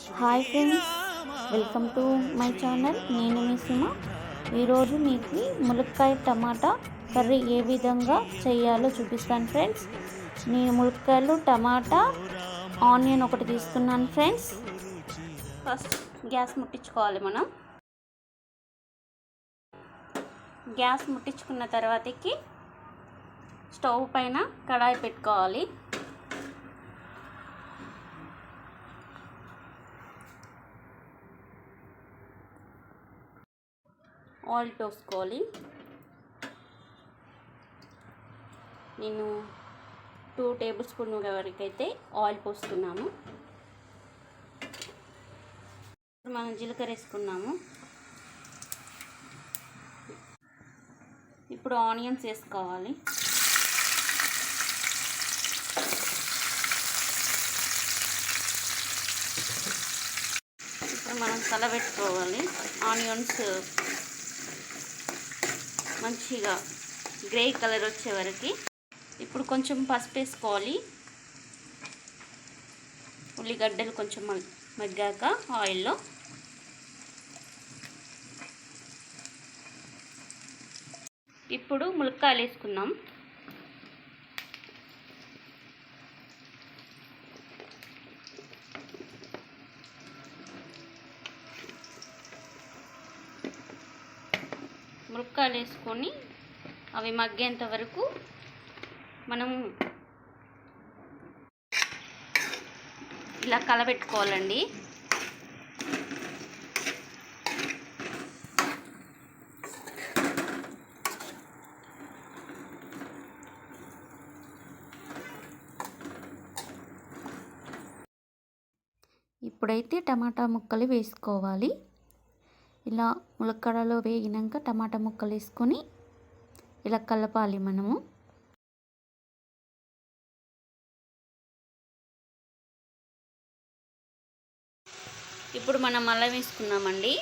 Hi friends, welcome to my channel. నేను మీ సుమ. ఈరోజు మీకు ములక్కాయ టమాటా కర్రీ ఏ విధంగా చేయాలో చూపిస్తాను ఫ్రెండ్స్. నేను ములక్కాయలు, టమాటా, ఆనియన్ ఒకటి తీసుకున్నాను ఫ్రెండ్స్. First gas ముట్టించుకోవాలి. మనం గ్యాస్ ముట్టించుకున్న తర్వాతకి స్టవ్ పైన కడాయి పెట్టుకోవాలి. ఆయిల్ పోసుకోవాలి. నేను 2 టేబుల్ స్పూన్ వరకు అయితే ఆయిల్ పోస్తున్నాము. మనం జీలకర్ర వేసుకున్నాము. ఇప్పుడు ఆనియన్స్ వేసుకోవాలి. ఇప్పుడు మనం కలబెట్టుకోవాలి. ఆనియన్స్ మంచిగా గ్రే కలర్ వచ్చే వరకు. ఇప్పుడు కొంచెం పసుపు వేసుకోవాలి. ఉల్లిగడ్డలు కొంచెం మగ్గాక ఆయిల్లో ఇప్పుడు ములక్కాయలు వేసుకుందాం. ములక్కాయలు వేసుకొని అవి మగ్గేంత వరకు మనం ఇలా కలబెట్టుకోవాలండి. ఇప్పుడైతే టమాటా ముక్కలు వేసుకోవాలి. ఇలా ములక్కాడలో వేగినాక టమాటా ముక్కలు వేసుకొని ఇలా కలపాలి మనము. ఇప్పుడు మనం అల్లం వేసుకున్నామండి.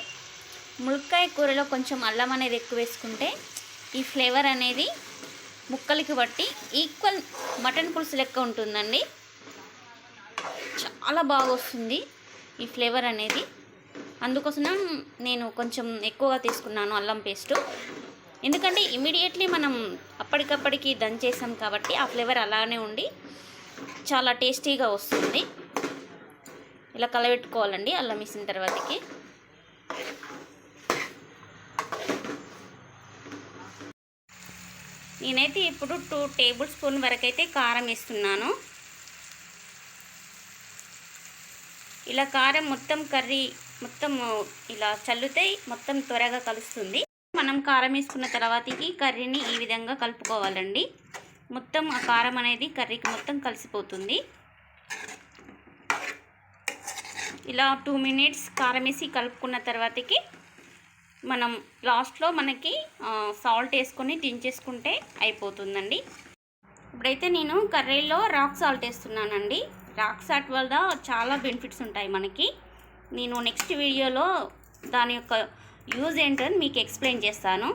ములక్కాయ కూరలో కొంచెం అల్లం అనేది ఎక్కువ వేసుకుంటే ఈ ఫ్లేవర్ అనేది ముక్కలకి బట్టి ఈక్వల్ మటన్ పులుసు లెక్క ఉంటుందండి. చాలా బాగా వస్తుంది ఈ ఫ్లేవర్ అనేది. అందుకోసం నేను కొంచెం ఎక్కువగా తీసుకున్నాను అల్లం పేస్టు. ఎందుకంటే ఇమీడియట్లీ మనం అప్పటికప్పటికి దంచేసాం కాబట్టి ఆ ఫ్లేవర్ అలానే ఉండి చాలా టేస్టీగా వస్తుంది. ఇలా కలబెట్టుకోవాలండి అల్లం వేసిన తర్వాతకి. నేనైతే ఇప్పుడు 2 టేబుల్ స్పూన్ వరకు అయితే కారం వేస్తున్నాను. ఇలా కారం మొత్తం కర్రీ మొత్తం ఇలా చల్లితే మొత్తం త్వరగా కలుస్తుంది. మనం కారం వేసుకున్న తర్వాతకి కర్రీని ఈ విధంగా కలుపుకోవాలండి. మొత్తం ఆ కారం అనేది కర్రీకి మొత్తం కలిసిపోతుంది. ఇలా 2 మినిట్స్ కారం వేసి కలుపుకున్న తర్వాతకి మనం లాస్ట్లో మనకి సాల్ట్ వేసుకొని దించేసుకుంటే అయిపోతుందండి. ఇప్పుడైతే నేను కర్రీలో రాక్ సాల్ట్ వేస్తున్నానండి. రాక్ సాల్ట్ వల్ల చాలా బెనిఫిట్స్ ఉంటాయి మనకి. నేను నెక్స్ట్ వీడియోలో దాని యొక్క యూజ్ ఏంటని మీకు ఎక్స్ప్లెయిన్ చేస్తాను.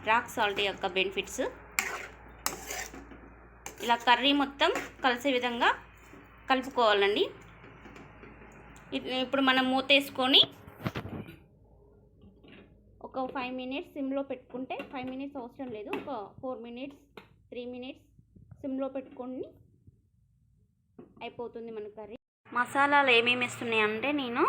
రాక్ సాల్ట్ యొక్క బెనిఫిట్స్. ఇలా కర్రీ మొత్తం కలిసే విధంగా కలుపుకోవాలండి. ఇప్పుడు మనం మూతేసుకొని ఒక 5 మినిట్స్ సిమ్లో పెట్టుకుంటే, 5 మినిట్స్ అవసరం లేదు, ఒక 4 మినిట్స్ 3 మినిట్స్ సిమ్లో పెట్టుకొని అయిపోతుంది మన కర్రీ. మసాలాలు ఏమేమి వేస్తున్నాయి అంటే నేను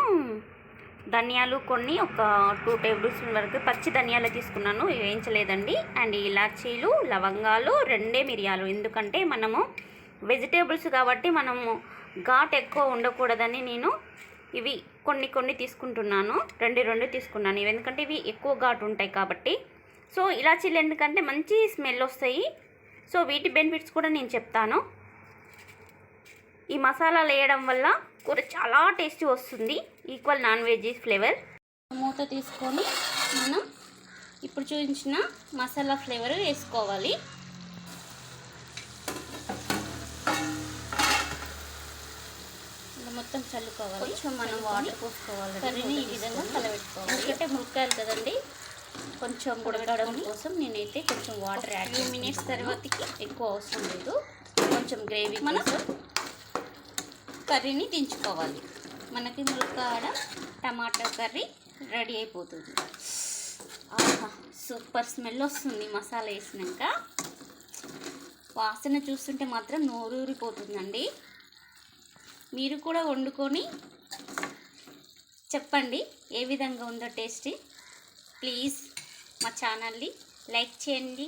ధనియాలు కొన్ని ఒక 2 టేబుల్ స్పూన్ వరకు పచ్చి ధనియాలు తీసుకున్నాను, వేయించలేదండి. అండ్ ఇలాచీలు, లవంగాలు, 2 మిరియాలు. ఎందుకంటే మనము వెజిటేబుల్స్ కాబట్టి మనము ఘాట్ ఎక్కువ ఉండకూడదని నేను ఇవి కొన్ని తీసుకుంటున్నాను. 2 తీసుకున్నాను ఇవి, ఎందుకంటే ఇవి ఎక్కువ ఘాటు ఉంటాయి కాబట్టి. సో ఇలాచీలు ఎందుకంటే మంచి స్మెల్ వస్తాయి. సో వీటి బెనిఫిట్స్ కూడా నేను చెప్తాను. ఈ మసాలాలు వేయడం వల్ల కూర చాలా టేస్టీ వస్తుంది, ఈక్వల్ నాన్ వెజ్ ఫ్లేవర్. మూత తీసుకొని మనం ఇప్పుడు చూపించిన మసాలా ఫ్లేవర్ వేసుకోవాలి. మొత్తం చల్లుకోవాలి. కొంచెం మనం వాటర్ పోసుకోవాలి. కర్రీని ఈ విధంగా కలబెట్టుకోవాలి. ఎందుకంటే ములక్కాయలు కదండి, కొంచెం ఉడకడం కోసం నేనైతే కొంచెం వాటర్ యాడ్ 2 మినిట్స్ తర్వాతకి ఎక్కువ అవసరం లేదు, కొంచెం గ్రేవీ మనం కర్రీని దించుకోవాలి. మనకి ములక్కాడ టమాటా కర్రీ రెడీ అయిపోతుంది. ఆహా, సూపర్ స్మెల్ వస్తుంది మసాలా వేసినాక. వాసన చూస్తుంటే మాత్రం నోరూరిపోతుందండి. మీరు కూడా వండుకొని చెప్పండి ఏ విధంగా ఉందో టేస్ట్. ప్లీజ్ మా ఛానల్ని లైక్ చేయండి,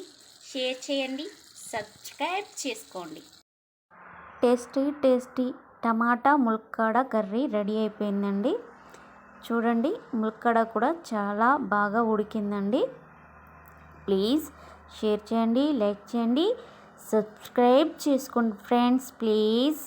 షేర్ చేయండి, సబ్స్క్రైబ్ చేసుకోండి. టేస్టీ టమాటా ములక్కాడ కర్రీ రెడీ అయిపోయిందండి. చూడండి, ములక్కాడ కూడా చాలా బాగా ఉడికిందండి. ప్లీజ్ షేర్ చేయండి, లైక్ చేయండి, సబ్స్క్రైబ్ చేసుకోండి ఫ్రెండ్స్ ప్లీజ్.